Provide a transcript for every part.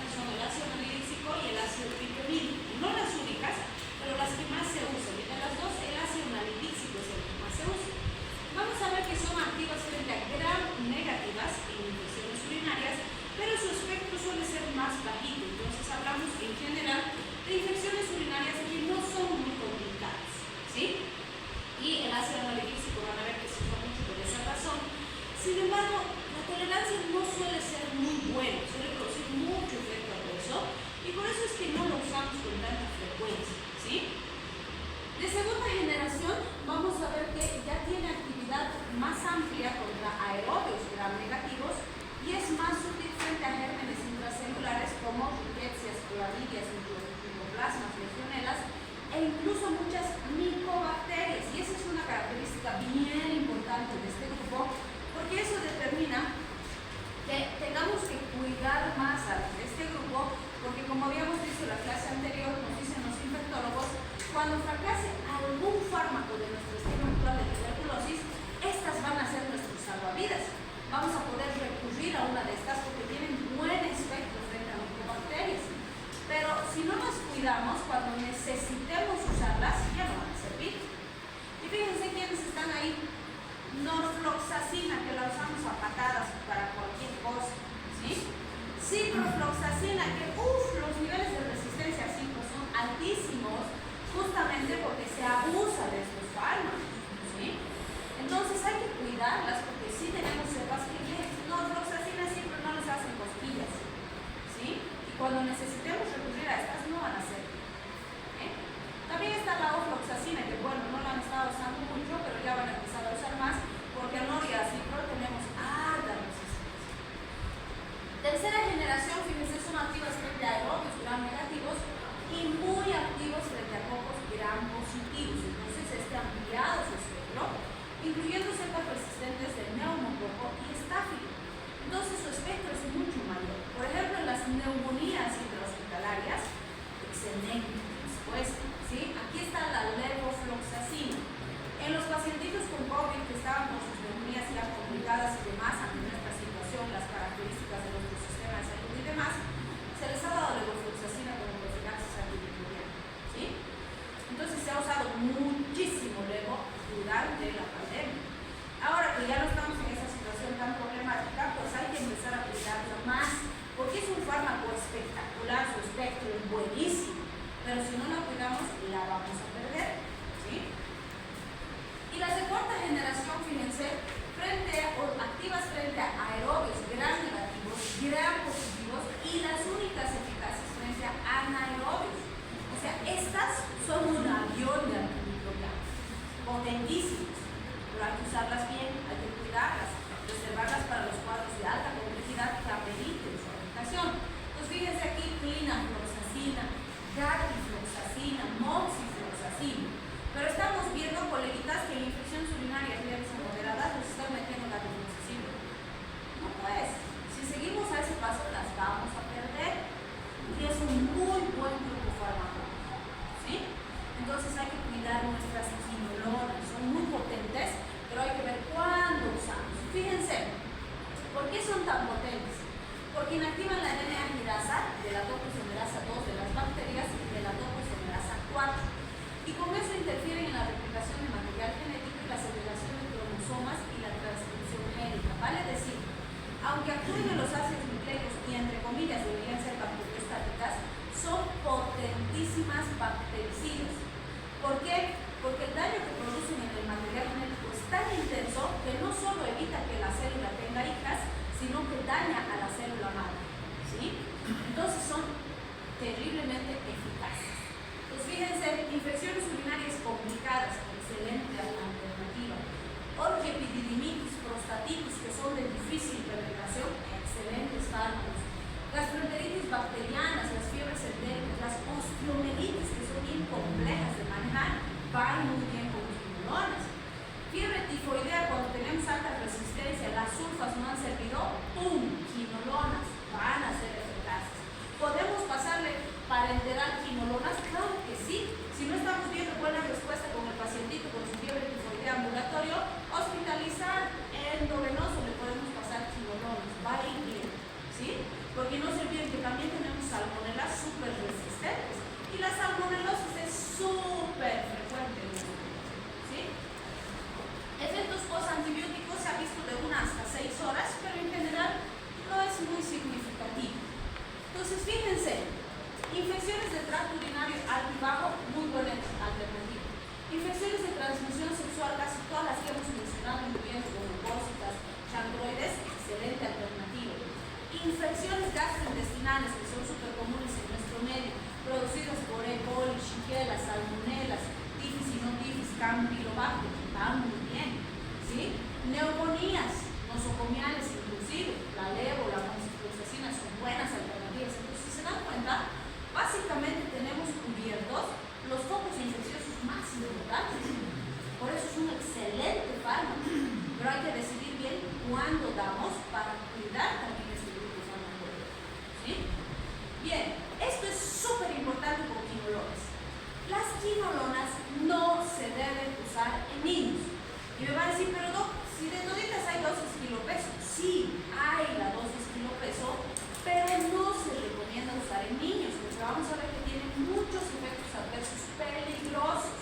que son el ácido anhídrico y el ácido piperídrico. No las únicas, pero las que más se usan. Y de las dos, el ácido anhídrico es el que más se usa. Vamos a ver que son activas frente a gram negativas en infecciones urinarias, pero su espectro suele ser más bajito. Entonces hablamos en general de infecciones urinarias que no son muy complicadas, ¿sí? Y el ácido anhídrico van a ver que se usa mucho por esa razón. Sin embargo, la tolerancia no suele ser muy buena, suele producir mucho efecto adverso y por eso es que no lo usamos con tanta frecuencia, ¿sí? De segunda generación vamos a ver que ya tiene actividad más amplia contra aerobios gram negativos y es más útil frente a gérmenes intracelulares como rickettsias, chlorhydrias, micoplasmas, legionelas e incluso muchas micobacterias. Y esa es una característica bien importante de este grupo, porque eso determina que tengamos que cuidar más a este grupo, porque como habíamos visto en la clase anterior, nos dicen los infectólogos, cuando fracase algún fármaco de nuestro esquema actual de tuberculosis, estas van a ser nuestros salvavidas. Vamos a poder recurrir a una de estas porque tienen buen espectro frente a micobacterias. Pero si no nos cuidamos, cuando necesitemos usarlas, ya no van a servir. Y fíjense quiénes están ahí. Norfloxacina, que la usamos a patadas para cualquier cosa, ¿sí? Ciprofloxacina, que los niveles de resistencia a cipro son altísimos, justamente porque se abusa de estos fármacos, ¿sí? Entonces hay que cuidarlas porque sí tenemos cepas que norfloxacina siempre no nos hacen cosquillas, ¿sí? Y cuando necesitemos recurrir a estas no van a servir. También está la ofloxacina, que bueno, no la han estado usando mucho, pero ya van a empezar a usar más, porque a nor y a cipro tenemos alta resistencia. Tercera generación, fíjense, son activas frente a aerobios gram negativos y muy activos frente a cocos gram positivos. Entonces, este ha ampliado su espectro, incluyendo cepas resistentes de neumococo y estáfilo. Entonces, su espectro es mucho mayor. Por ejemplo, en las neumonías intrahospitalarias, excelente. Pues, ¿sí? Aquí está la levofloxacina. En los pacientitos con COVID que estaban con sus neumonías ya complicadas y demás, ante nuestra situación, las características de nuestro sistema de salud y demás, se les ha dado levofloxacina como profilaxis antimicrobiana, ¿sí? Entonces se ha usado muchísimo levo durante la pandemia. Ahora que ya no estamos en esa situación tan problemática, pues hay que empezar a cuidarla más, porque es un fármaco espectacular, su espectro es buenísimo. Pero si no la cuidamos, la vamos a perder, ¿sí? Y las de cuarta generación, fíjense, activas frente a aerobios gram negativos, gram positivos y las únicas eficaces frente a anaerobios. O sea, estas son un avión de antimicrobianos, potentísimas, pero hay que usarlas bien, hay que cuidarlas, reservarlas para los cuadros de alta complejidad que ameriten su aplicación. Pues fíjense aquí, clinafloxacina, gargifloxacina, moxifloxacina. Pero estamos viendo, coleguitas, que en infecciones urinarias leves y moderadas nos están metiendo gargifloxacina. No pues, si seguimos a ese paso las vamos a perder. Y es un muy buen grupo farmacológico, ¿sí? Entonces hay que cuidar nuestras quinolonas, son muy potentes, pero hay que ver cuándo usamos. Fíjense, ¿por qué son tan potentes? Porque inactivan la DNA-girasa de la tocoisomerasa 2 de las bacterias y de la tocoisomerasa 4. Y con eso interfieren en la replicación de material genético y la segregación de cromosomas y la transcripción génica. Vale decir, aunque actúen en los ácidos nucleicos y entre comillas deberían ser bacteriostáticas, son potentísimas bactericidas. ¿Por qué? Porque el daño que producen en el material genético es tan intenso que no solo evita que la célula tenga hijas, sino que daña a la célula madre, ¿sí? Entonces son terriblemente eficaces. Pues fíjense, infecciones urinarias complicadas, excelente alternativa. Orquiepididimitis, prostatitis, que son de difícil penetración, excelentes fármacos. Gastroenteritis bacterianas, las fiebres endémicas, las osteomelitis, que son bien complejas de manejar, van muy bien con quinolonas. Fiebre tifoidea, cuando tenemos alta resistencia, las sulfas no han servido, ¡pum! Quinolonas van a ser eficaces. ¿Podemos pasarle parenteral quinolonas? Claro que sí. Si no estamos viendo buena respuesta con el pacientito con su fiebre tifoidea ambulatorio, hospitalizar endovenoso le podemos pasar quinolonas, va a ir bien, ¿sí? Porque no se olviden que también tenemos campylobacter, van muy bien, ¿sí? Neumonías nosocomiales inclusive, la levo, la moxifloxacina son buenas alternativas. Entonces, si se dan cuenta, básicamente tenemos cubiertos los focos infecciosos más importantes. Por eso es un excelente fármaco, pero hay que decidir bien cuándo damos para cuidar también este grupo farmacológico, ¿sí? Bien, esto es súper importante con quinolonas. Las quinolonas no se deben usar en niños. Y me van a decir, pero Doc, si de toditas hay dosis kilopeso. Sí, hay la dosis kilopeso, pero no se recomienda usar en niños, porque vamos a ver que tienen muchos efectos adversos peligrosos.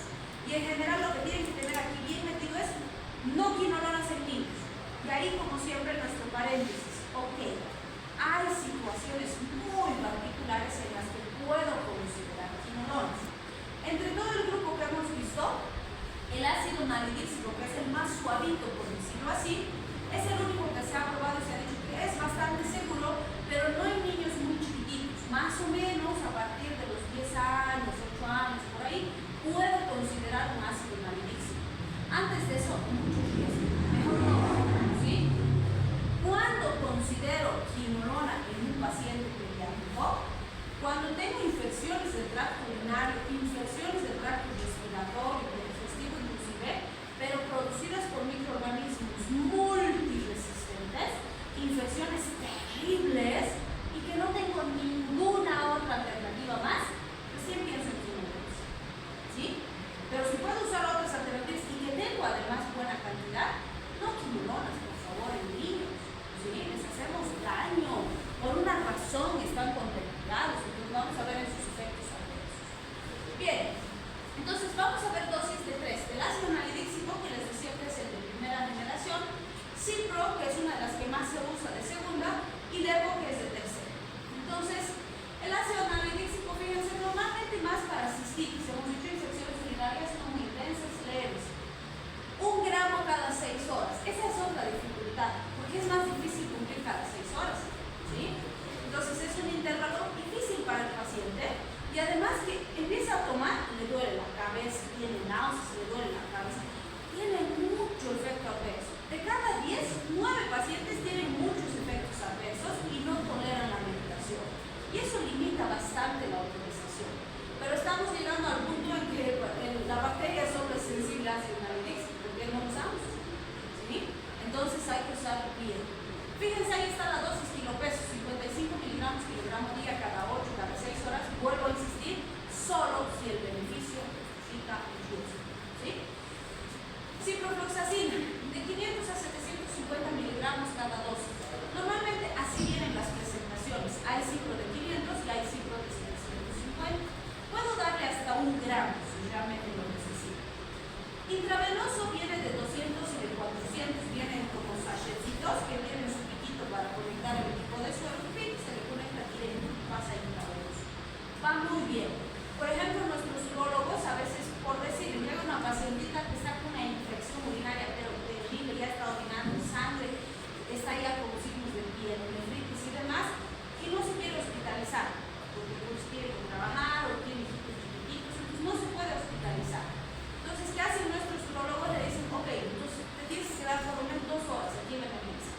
Y en general lo que tienen que tener aquí bien metido es no quinolonas en niños. Y ahí, como siempre, nuestro paréntesis. Ok, hay situaciones muy particulares en las que puedo considerar quinolonas. Entre todo el grupo que hemos visto, el ácido nalidíxico, que es el más suavito, por decirlo así, es el único que se ha probado y se ha dicho que es bastante seguro, pero no en niños muy chiquititos, más o menos a partir de los 10 años, 8 años, por ahí, puede considerar un ácido nalidíxico. Antes de eso, mucho riesgo, mejor no, ¿sí? ¿Cuándo considero quinolona en un paciente pediátrico? Cuando tengo infecciones del tracto urinario, infecciones del tracto respiratorio, digestivo inclusive, pero producidas por microorganismos multiresistentes, infecciones terribles y que no tengo ninguna otra alternativa más, recién pienso en quinolonas, ¿sí? Pero si puedo usar otras alternativas y que tengo además buena cantidad, no quinolonas, por favor, en niños, ¿sí? Les hacemos daño, por una razón están contemplados, entonces vamos a ver en sus efectos adversos. Bien, entonces vamos a ver dosis de 3, el ácido nalidíxico, que les decía que es el de primera generación, Cipro, que es una de las que más se usa de segunda, y Levo, que es de tercera. Entonces, el ácido nalidíxico, fíjense, normalmente más para cistitis, hemos dicho infecciones urinarias muy intensas, leves. 1 gramo cada 6 horas, esa es otra dificultad, porque es más difícil cumplir cada 6 horas, ¿sí? Entonces es un intervalo difícil para el paciente y además que empieza a tomar, le duele la cabeza, tiene náuseas, le duele la cabeza, tiene mucho efecto adverso. De cada 10, 9 pacientes tienen muchos efectos adversos y no toleran la medicación. Y eso limita bastante la autorización. Pero estamos llegando al punto en que la bacteria solo es sensible al ácido nalidíxico, porque no lo usamos, ¿sí? Entonces hay que usarlo bien. Fíjense, ahí está la dosis kilopeso, 55 miligramos kilogramo día cada 8, cada 6 horas. Vuelvo a insistir, solo si el beneficio justifica el riesgo, ¿sí? Ciprofloxacina, de 500 a 750 miligramos cada dosis. Normalmente así vienen las presentaciones. Hay cipro de 500 y hay cipro de 750. Puedo darle hasta 1 gramo si realmente lo necesito. Intravenoso viene de 200 y de 400, vienen como sachetitos que tienen su piquito para conectar el equipo de suero, y se le conecta directo, pasa intravenoso. Va muy bien. Por ejemplo, nuestros urólogos a veces, por decir, llega una pacientita que está con una infección urinaria, pero terrible, ya está orinando sangre, está ya con signos de pielonefritis y demás, y no se quiere hospitalizar, porque pues quiere trabajar o tiene hijitos chiquititos, entonces no se puede hospitalizar. Entonces, ¿qué hacen nuestros urologos? Le dicen, ok, entonces te tienes que quedar por lo menos 2 horas aquí en la mesa.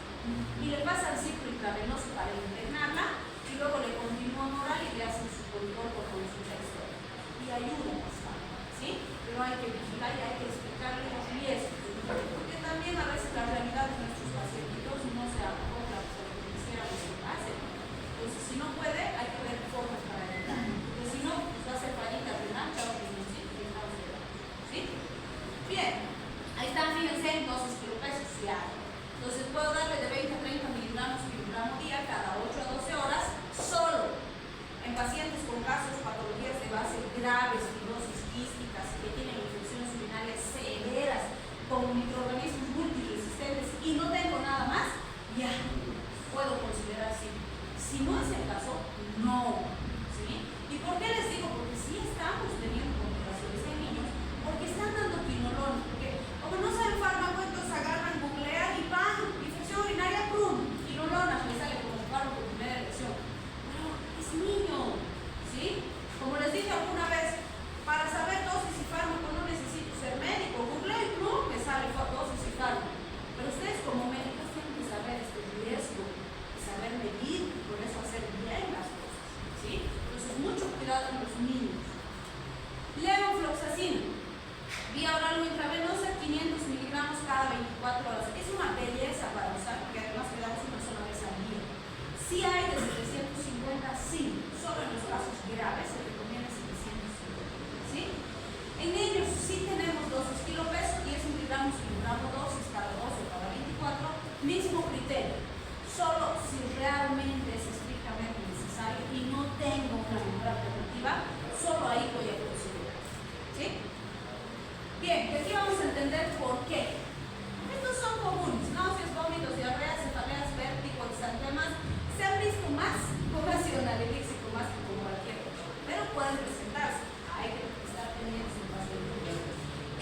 Y le pasan ciclo intravenoso para internarla, y luego le continúan oral y le hacen su policorpo con su texto. Y ayuda bastante, ¿sí? Pero hay que vigilar y hay que explicarle los riesgos, porque también a veces la realidad de nuestros pacientes no se acopla a lo que quisiéramos que pase. Entonces, si no puede, hay que ver formas para evitar. Porque si no, pues va a ser fallita renal, claro que no, ¿sí? Bien, ahí están, fíjense, en dosis kilopesos, ya. Entonces, puedo darle de 20 a 30 miligramos kilogramo día cada 8 a 12 horas, solo en pacientes con casos, patologías de base graves, fibrosis quísticas, que tienen infecciones urinarias severas, con microorganismos multiresistentes y no tengo nada más, ya puedo considerar sí. Si no es el caso, no, ¿sí? ¿Y por qué les digo? Porque sí estamos teniendo complicaciones en niños, porque están dando quinolonas, porque como no saben fármaco, entonces agarran, googlean y ¡pam! Infección urinaria, ¡prum! Quinolonas, le sale como el fármaco de primera elección. Pero es niño, ¿sí? Como les dije alguna vez, para ahora lo intravenosa, 500 miligramos cada 24 horas. Es una belleza para usar, porque además le damos una sola vez al día. Si hay de 750, sí. Solo en los casos graves se recomienda 750. ¿Sí? En ellos sí tenemos dosis kilo peso, 10 miligramos, kilogramo dosis cada 12 o cada 24. Mismo criterio. Solo si realmente es estrictamente necesario y no tengo una mejor alternativa, solo ahí voy a considerar. ¿Sí? Bien, que aquí vamos a entender por qué. Estos son comunes: náuseas, vómitos, diarreas, cefaleas, vértigo, exantemas. Se han visto más con ácido analítico más que con cualquier otro, pero pueden presentarse. Hay que estar pendientes en base al problema.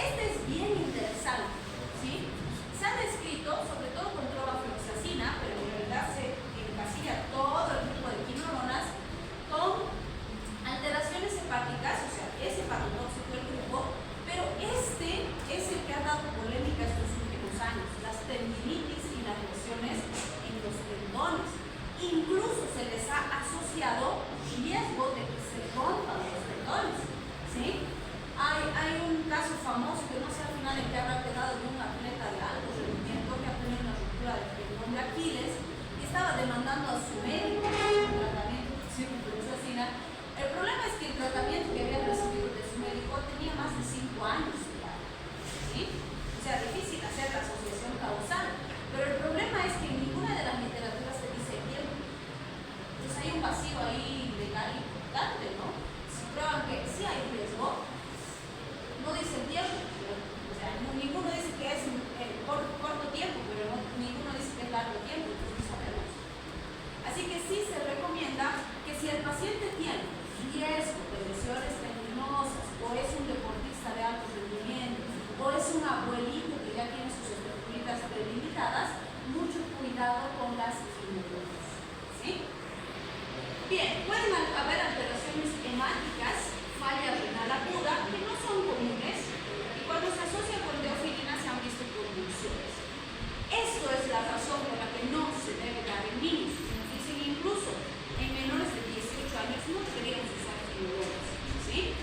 Este es bien interesante, ¿sí? Se ha descrito, sobre todo con clorofloxacina, pero en realidad se encasilla todo el grupo de quinolonas con alteraciones hepáticas, o sea, es hepatotóxico el grupo, pero este es el que ha dado polémica estos últimos años: las tendinitis y las lesiones en los tendones. Incluso se les ha asociado riesgo de que se rompan los tendones. ¿Sí? Hay un caso famoso, que no sé al final en qué habrá quedado, de un atleta de alto rendimiento que ha tenido una ruptura del tendón de Aquiles y estaba demandando a su médico por un tratamiento de clorofloxacina. El problema es que el tratamiento que había recibido de su médico tenía más de 5 años. ¿Sí? O sea, difícil hacer la asociación causal. Pero el problema es que en ninguna de las literaturas se dice tiempo. Entonces hay un vacío ahí legal importante, ¿no? Si prueban que sí hay riesgo, no dicen tiempo. O sea, ninguno dice que es corto tiempo, pero ninguno dice que es largo tiempo. Entonces no sabemos. Así que sí se recomienda que si el paciente tiene riesgo de lesiones tendinosas, o es un deportista de alto rendimiento, o es un abuelito que ya tiene sus estructuras debilitadas, mucho cuidado con las quimioterapias. ¿Sí? Bien, pueden haber alteraciones hemáticas, falla renal aguda, que no son comunes, y cuando se asocia con teofilina se han visto convulsiones. Esto es la razón por la que no se debe dar en niños. Nos dicen incluso en menores de 18 años no deberíamos usar quimioterapias. ¿Sí?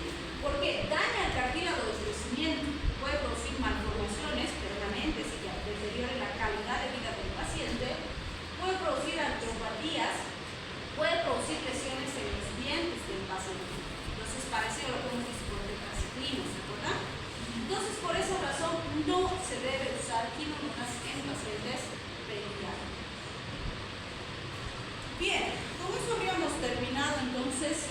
Porque daña el cartílago de crecimiento, puede producir malformaciones permanentes y que deterioren la calidad de vida del paciente, puede producir artropatías, puede producir lesiones en los dientes del paciente. Entonces, parecido a lo que hemos visto con tetraciklina, ¿se acuerdan? Entonces, por esa razón, no se debe usar quinolonas en pacientes pediátricos. Bien, con eso habíamos terminado entonces